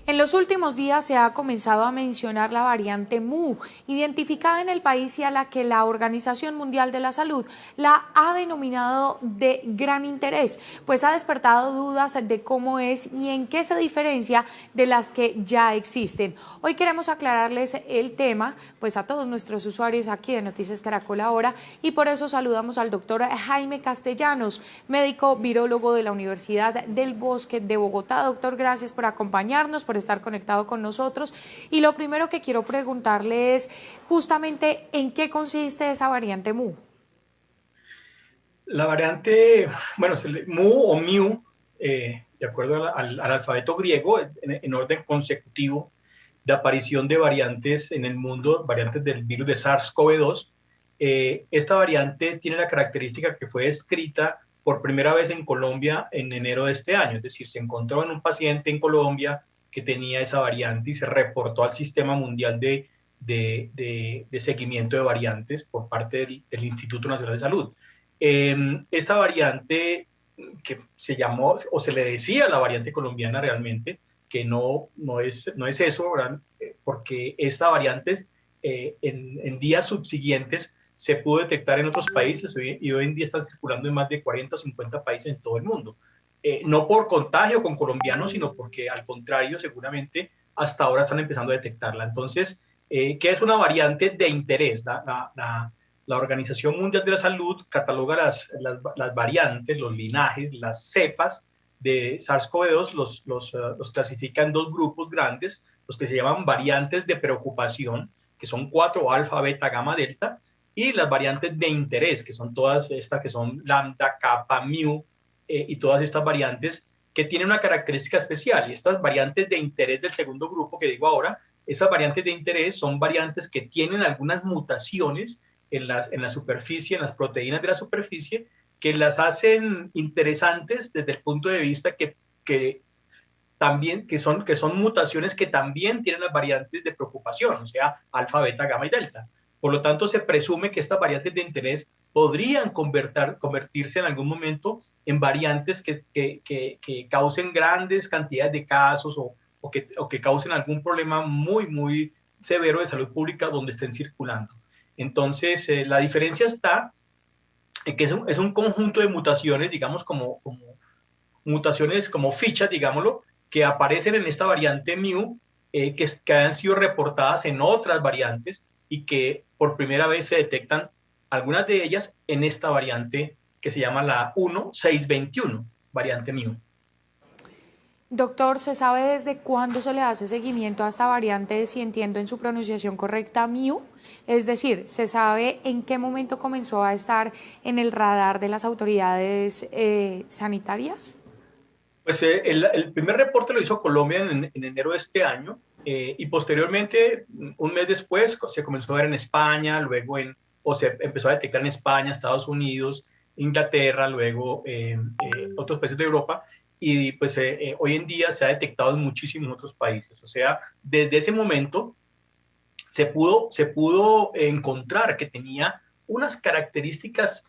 En los últimos días se ha comenzado a mencionar la variante Mu, identificada en el país y a la que la Organización Mundial de la Salud la ha denominado de gran interés, pues ha despertado dudas de cómo es y en qué se diferencia de las que ya existen. Hoy queremos aclararles el tema, pues a todos nuestros usuarios aquí de Noticias Caracol Ahora, y por eso saludamos al doctor Jaime Castellanos, médico virólogo de la Universidad del Bosque de Bogotá. Doctor, gracias por acompañarnos, por estar conectado con nosotros. Y lo primero que quiero preguntarle es justamente en qué consiste esa variante Mu. La variante, bueno, Mu o Mu, de acuerdo al alfabeto griego, en orden consecutivo de aparición de variantes en el mundo, variantes del virus de SARS-CoV-2. Esta variante tiene la característica que fue descrita por primera vez en Colombia en enero de este año, es decir, se encontró en un paciente en Colombia que tenía esa variante y se reportó al Sistema Mundial de Seguimiento de Variantes por parte del Instituto Nacional de Salud. Esta variante que se llamó, o se le decía la variante colombiana realmente, que no es eso, ¿verdad? Porque esta variante en días subsiguientes se pudo detectar en otros países y hoy en día está circulando en más de 40 o 50 países en todo el mundo. No por contagio con colombianos, sino porque al contrario, seguramente hasta ahora están empezando a detectarla. Entonces, ¿qué es una variante de interés? La Organización Mundial de la Salud cataloga las variantes, los linajes, las cepas de SARS-CoV-2, los clasifica en dos grupos grandes, los que se llaman variantes de preocupación, que son 4, alfa, beta, gamma, delta, y las variantes de interés, que son todas estas que son lambda, kappa, mu, y todas estas variantes que tienen una característica especial. Y estas variantes de interés del segundo grupo que digo ahora, esas variantes de interés son variantes que tienen algunas mutaciones en la superficie, en las proteínas de la superficie, que las hacen interesantes desde el punto de vista también, que son mutaciones que también tienen las variantes de preocupación, o sea, alfa, beta, gamma y delta. Por lo tanto, se presume que estas variantes de interés podrían convertirse en algún momento en variantes que causen grandes cantidades de casos o que causen algún problema muy, muy severo de salud pública donde estén circulando. Entonces, la diferencia está en que es un conjunto de mutaciones, digamos, como mutaciones como fichas, digámoslo, que aparecen en esta variante Mu, que han sido reportadas en otras variantes y que por primera vez se detectan algunas de ellas en esta variante que se llama la 1621, variante Mu. Doctor, ¿se sabe desde cuándo se le hace seguimiento a esta variante, si entiendo en su pronunciación correcta, Mu? Es decir, ¿se sabe en qué momento comenzó a estar en el radar de las autoridades sanitarias? Pues el primer reporte lo hizo Colombia en enero de este año, y posteriormente, un mes después, se comenzó a ver en España, luego o se empezó a detectar en España, Estados Unidos, Inglaterra, luego otros países de Europa, y pues hoy en día se ha detectado en muchísimos otros países. O sea, desde ese momento se pudo encontrar que tenía unas características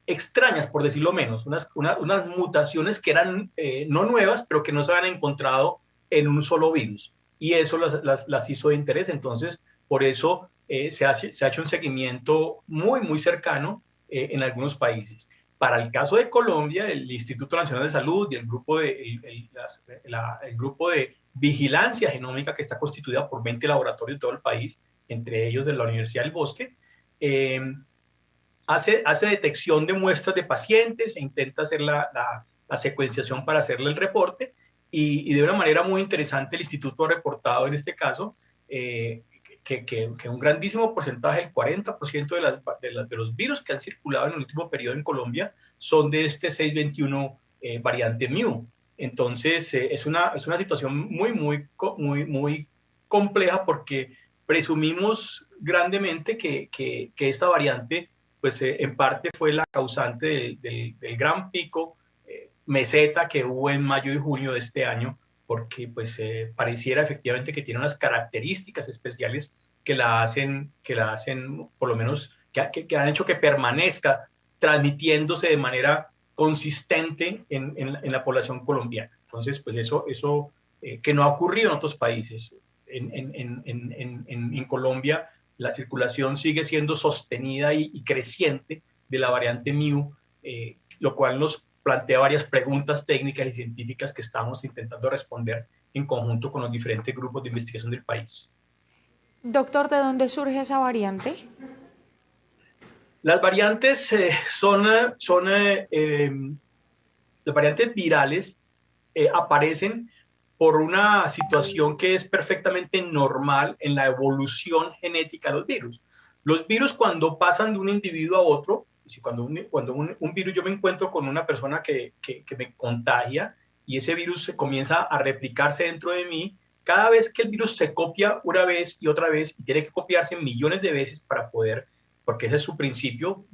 extrañas, por decirlo menos, unas mutaciones que eran no nuevas, pero que no se habían encontrado en un solo virus. Y eso las hizo de interés. Entonces, por eso se ha hecho un seguimiento muy, muy cercano en algunos países. Para el caso de Colombia, el Instituto Nacional de Salud y el grupo el grupo de vigilancia genómica, que está constituida por 20 laboratorios de todo el país, entre ellos de la Universidad del Bosque, hace detección de muestras de pacientes e intenta hacer la secuenciación para hacerle el reporte, y de una manera muy interesante el instituto ha reportado en este caso que un grandísimo porcentaje, el 40% de los virus que han circulado en el último periodo en Colombia son de este 621 variante Mu. Entonces es una situación muy compleja, porque presumimos grandemente que esta variante pues en parte fue la causante del gran pico meseta que hubo en mayo y junio de este año, porque pues pareciera efectivamente que tiene unas características especiales que la hacen por lo menos, que han hecho que permanezca transmitiéndose de manera consistente en la población colombiana. Entonces, pues eso que no ha ocurrido en otros países. En Colombia la circulación sigue siendo sostenida y creciente de la variante Mu, lo cual nos plantea varias preguntas técnicas y científicas que estamos intentando responder en conjunto con los diferentes grupos de investigación del país. Doctor, ¿de dónde surge esa variante? Las variantes las variantes virales aparecen por una situación que es perfectamente normal en la evolución genética de los virus. Los virus, cuando pasan de un individuo a otro, cuando un virus, yo me encuentro con una persona que me contagia y ese virus se comienza a replicarse dentro de mí, cada vez que el virus se copia una vez y otra vez y tiene que copiarse millones de veces para poder, porque ese es su principio,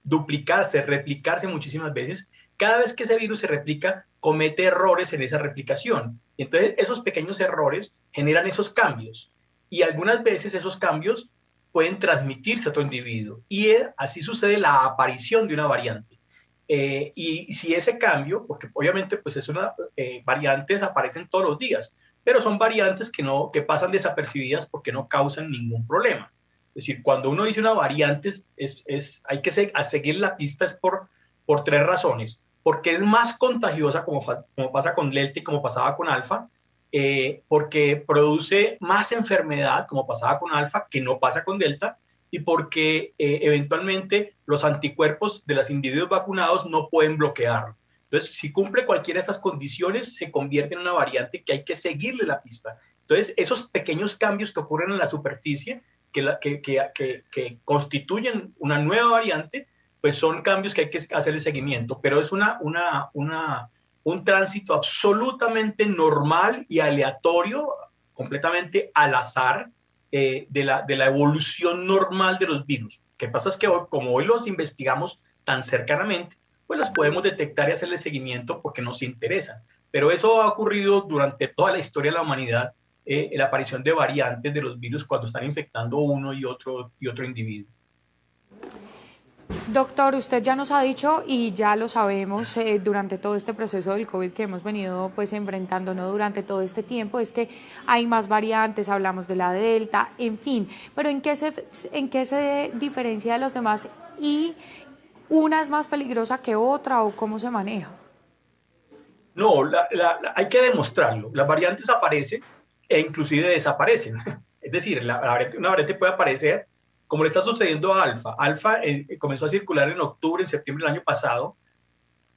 duplicarse, replicarse muchísimas veces, cada vez que ese virus se replica, comete errores en esa replicación. Entonces, esos pequeños errores generan esos cambios. Y algunas veces esos cambios pueden transmitirse a otro individuo. Y así sucede la aparición de una variante. Y si ese cambio, porque obviamente pues variantes aparecen todos los días, pero son variantes que pasan desapercibidas porque no causan ningún problema. Es decir, cuando uno dice una variante, hay que seguir la pista es por tres razones. Porque es más contagiosa, como pasa con Delta y como pasaba con Alfa, porque produce más enfermedad, como pasaba con Alfa, que no pasa con Delta, y porque eventualmente los anticuerpos de los individuos vacunados no pueden bloquearlo. Entonces, si cumple cualquiera de estas condiciones, se convierte en una variante que hay que seguirle la pista. Entonces, esos pequeños cambios que ocurren en la superficie, que constituyen una nueva variante, pues son cambios que hay que hacerle seguimiento, pero es un tránsito absolutamente normal y aleatorio, completamente al azar, de la evolución normal de los virus. Lo que pasa es que como hoy los investigamos tan cercanamente, pues las podemos detectar y hacerle seguimiento porque nos interesan. Pero eso ha ocurrido durante toda la historia de la humanidad, la aparición de variantes de los virus cuando están infectando uno y otro individuo. Doctor, usted ya nos ha dicho y ya lo sabemos durante todo este proceso del COVID que hemos venido pues enfrentando, ¿no? Durante todo este tiempo, es que hay más variantes, hablamos de la Delta, en fin, pero ¿en qué se diferencia de los demás y una es más peligrosa que otra o cómo se maneja? No, hay que demostrarlo. Las variantes aparecen e inclusive desaparecen. Es decir, una variante puede aparecer como le está sucediendo a Alfa. Alfa comenzó a circular en octubre, en septiembre del año pasado,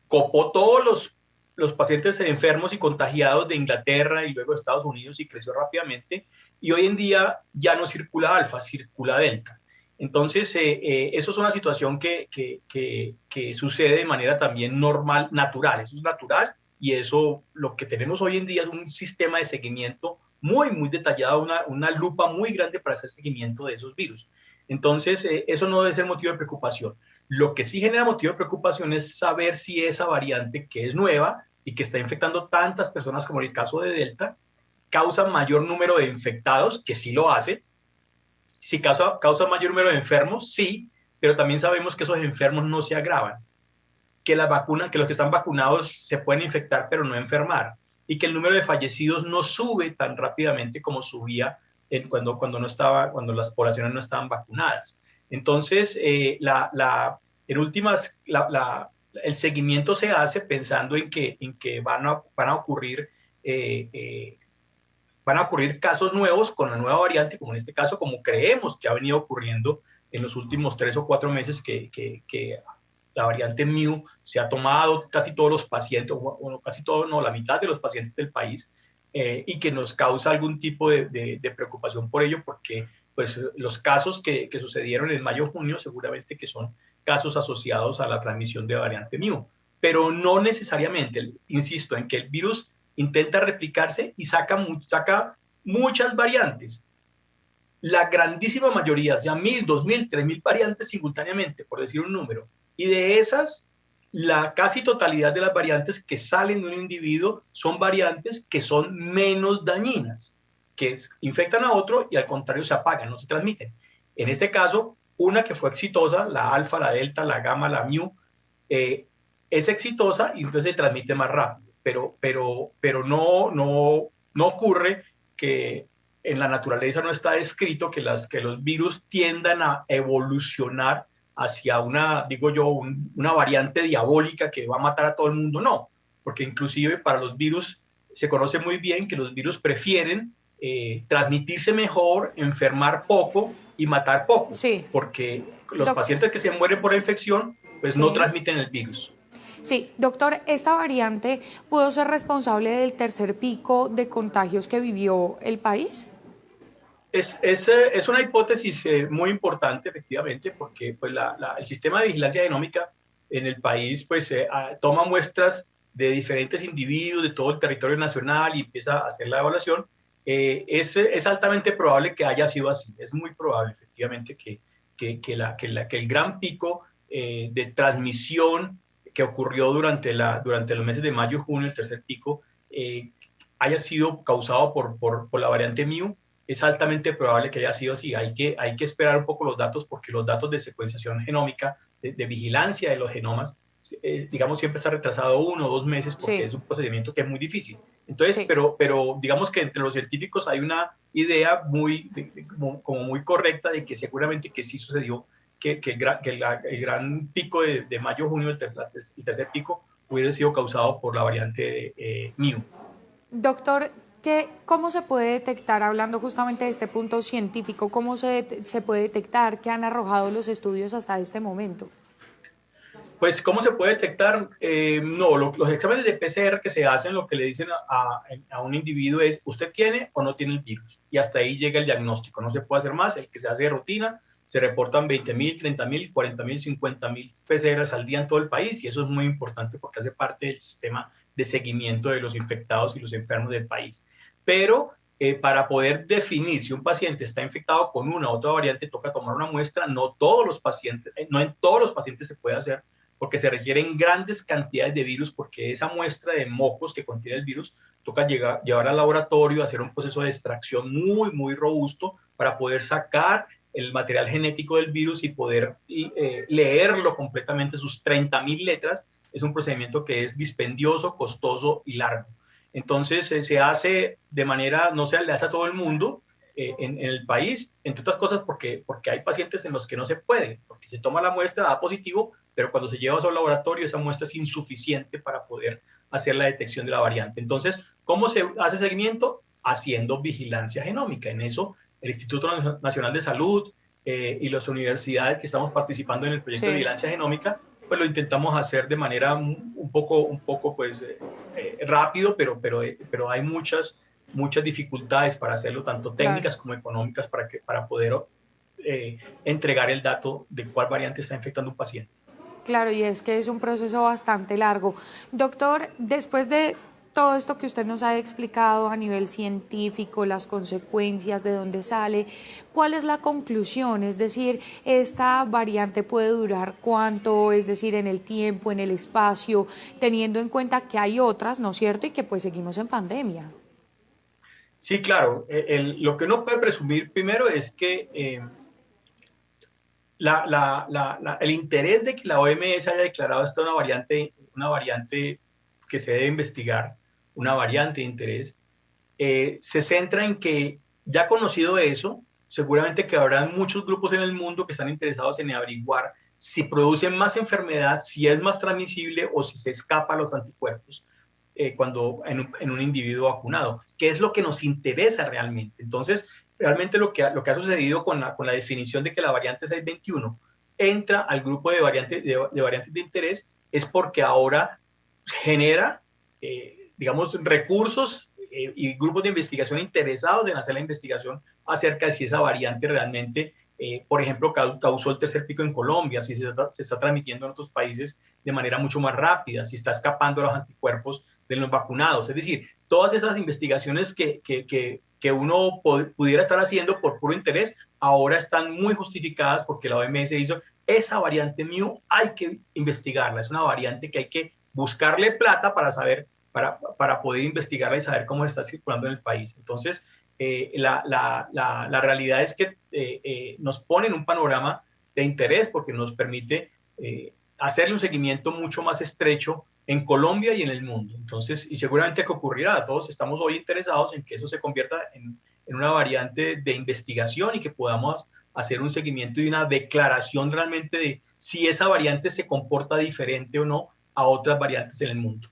copó todos los pacientes enfermos y contagiados de Inglaterra y luego de Estados Unidos y creció rápidamente. Y hoy en día ya no circula Alfa, circula Delta. Entonces, eso es una situación que sucede de manera también normal, natural. Eso es natural y eso, lo que tenemos hoy en día es un sistema de seguimiento muy, muy detallado, una lupa muy grande para hacer seguimiento de esos virus. Entonces, eso no debe ser motivo de preocupación. Lo que sí genera motivo de preocupación es saber si esa variante, que es nueva y que está infectando tantas personas como en el caso de Delta, causa mayor número de infectados, que sí lo hace. Si causa mayor número de enfermos, sí, pero también sabemos que esos enfermos no se agravan. Que los que están vacunados se pueden infectar, pero no enfermar. Y que el número de fallecidos no sube tan rápidamente como subía cuando las poblaciones no estaban vacunadas. Entonces, en últimas, el seguimiento se hace pensando en que van a ocurrir casos nuevos con la nueva variante, como en este caso, como creemos que ha venido ocurriendo en los últimos 3 o 4 meses que la variante Mu se ha tomado casi todos los pacientes, la mitad de los pacientes del país, y que nos causa algún tipo de preocupación por ello, porque pues, los casos que sucedieron en mayo-junio seguramente que son casos asociados a la transmisión de variante Mu, pero no necesariamente, insisto, en que el virus intenta replicarse y saca muchas variantes. La grandísima mayoría, ya 1.000, 2.000, 3.000 variantes simultáneamente, por decir un número, y de esas, la casi totalidad de las variantes que salen de un individuo son variantes que son menos dañinas, que infectan a otro y al contrario se apagan, no se transmiten. En este caso, una que fue exitosa, la alfa, la delta, la gamma, la mu, es exitosa y entonces se transmite más rápido. pero no ocurre que en la naturaleza no está descrito que los virus tiendan a evolucionar hacia digo yo, una variante diabólica que va a matar a todo el mundo. No, porque inclusive para los virus se conoce muy bien que los virus prefieren transmitirse mejor, enfermar poco y matar poco, Sí. porque los pacientes que se mueren por la infección pues no transmiten el virus. Sí, doctor, ¿esta variante pudo ser responsable del tercer pico de contagios que vivió el país? Es una hipótesis muy importante, efectivamente, porque pues, el sistema de vigilancia genómica en el país pues, toma muestras de diferentes individuos de todo el territorio nacional y empieza a hacer la evaluación. Es altamente probable que haya sido así. Es muy probable, efectivamente, que el gran pico de transmisión que ocurrió durante los meses de mayo y junio, el tercer pico, haya sido causado por la variante Mu. Es altamente probable que haya sido así. Hay que esperar un poco los datos, porque los datos de secuenciación genómica, de vigilancia de los genomas, digamos, siempre está retrasado 1 o 2 meses, porque es un procedimiento que es muy difícil. Entonces, pero digamos que entre los científicos hay una idea como muy correcta de que seguramente que sí sucedió, que el gran pico de mayo-junio, el tercer pico, hubiera sido causado por la variante Mu. Doctor, ¿cómo se puede detectar, hablando justamente de este punto científico, cómo se puede detectar, qué han arrojado los estudios hasta este momento? Pues, ¿cómo se puede detectar? No, los exámenes de PCR que se hacen, lo que le dicen a un individuo es, ¿usted tiene o no tiene el virus? Y hasta ahí llega el diagnóstico, no se puede hacer más. El que se hace de rutina, se reportan 20.000, 30.000, 40.000, 50.000 PCRs al día en todo el país, y eso es muy importante porque hace parte del sistema de seguimiento de los infectados y los enfermos del país. Pero para poder definir si un paciente está infectado con una u otra variante, toca tomar una muestra. No en todos los pacientes se puede hacer, porque se requieren grandes cantidades de virus, porque esa muestra de mocos que contiene el virus toca llevar al laboratorio, hacer un proceso de extracción muy, muy robusto para poder sacar el material genético del virus y poder leerlo completamente, sus 30.000 letras. Es un procedimiento que es dispendioso, costoso y largo. Entonces se hace de manera, no se le hace a todo el mundo en el país, entre otras cosas porque hay pacientes en los que no se puede, porque se toma la muestra, da positivo, pero cuando se lleva a su laboratorio esa muestra es insuficiente para poder hacer la detección de la variante. Entonces, ¿cómo se hace seguimiento? Haciendo vigilancia genómica. En eso, el Instituto Nacional de Salud y las universidades que estamos participando en el proyecto de vigilancia genómica, pues lo intentamos hacer de manera un poco pues, rápido, pero hay muchas dificultades para hacerlo, tanto técnicas como económicas, para poder entregar el dato de cuál variante está infectando un paciente. Claro, y es que es un proceso bastante largo. Doctor, después de todo esto que usted nos ha explicado a nivel científico, las consecuencias, de dónde sale, ¿cuál es la conclusión? Es decir, ¿esta variante puede durar cuánto? Es decir, en el tiempo, en el espacio, teniendo en cuenta que hay otras, ¿no es cierto? Y que pues seguimos en pandemia. Sí, claro. Lo que uno puede presumir primero es que el interés de que la OMS haya declarado esta una variante que se debe investigar, una variante de interés, se centra en que, ya conocido eso, seguramente que habrá muchos grupos en el mundo que están interesados en averiguar si producen más enfermedad, si es más transmisible o si se escapa a los anticuerpos en un individuo vacunado, que es lo que nos interesa realmente. Entonces, realmente lo que ha sucedido con la definición de que la variante 621 entra al grupo de variantes de interés es porque ahora genera, digamos, recursos y grupos de investigación interesados en hacer la investigación acerca de si esa variante realmente, por ejemplo, causó el tercer pico en Colombia, si se está transmitiendo en otros países de manera mucho más rápida, si está escapando a los anticuerpos de los vacunados. Es decir, todas esas investigaciones que uno pudiera estar haciendo por puro interés, ahora están muy justificadas porque la OMS hizo esa variante Mu, hay que investigarla. Es una variante que hay que buscarle plata para saber, para poder investigarla y saber cómo está circulando en el país. Entonces, la realidad es que nos pone en un panorama de interés porque nos permite hacerle un seguimiento mucho más estrecho en Colombia y en el mundo. Entonces, y seguramente que ocurrirá, todos estamos hoy interesados en que eso se convierta en una variante de investigación y que podamos hacer un seguimiento y una declaración realmente de si esa variante se comporta diferente o no a otras variantes en el mundo.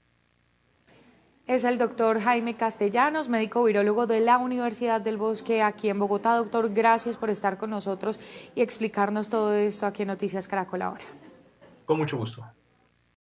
Es el doctor Jaime Castellanos, médico virólogo de la Universidad del Bosque aquí en Bogotá. Doctor, gracias por estar con nosotros y explicarnos todo esto aquí en Noticias Caracol ahora. Con mucho gusto.